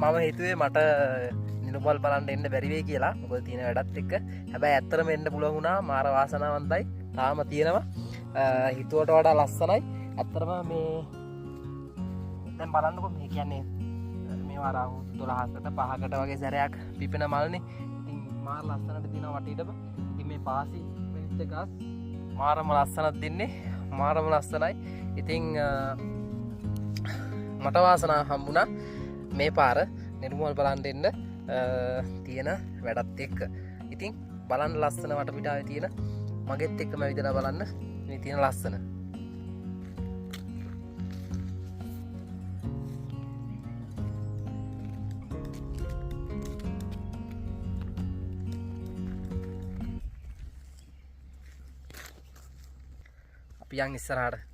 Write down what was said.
මම හිතුවේ මට නිරුමල් බලන්න එන්න බැරි වෙයි කියලා. මොකද තියෙන වැඩත් එක්ක. හැබැයි ඇත්තටම එන්න පුළුවන් වුණා. මාර වාසනාවන්තයි. තාම තියෙනවා. හිතුවට වඩා ලස්සනයි. ඇත්තටම මේ දැන් බලන්නකො මේ කියන්නේ මේවා රාහු 12කට 5කට වගේ සැරයක් පිපෙන මල්නේ. ඉතින් මාර ලස්සනට දිනවා වටේටම. ඉතින් මේ පාසි මෙත් එකක් මාරම ලස්සනක් දින්නේ. මාරම ලස්සනයි. ඉතින් මට වාසනාව හම්බුණා මේ පාර නිර්මල් බලන්න එන්න තියෙන වැඩත් එක්ක. ඉතින් බලන්න ලස්සන වටපිටාවේ තියෙන මගෙත් එක්කම විදලා බලන්න මේ තියෙන ලස්සන. අපි යන් ඉස්සරහට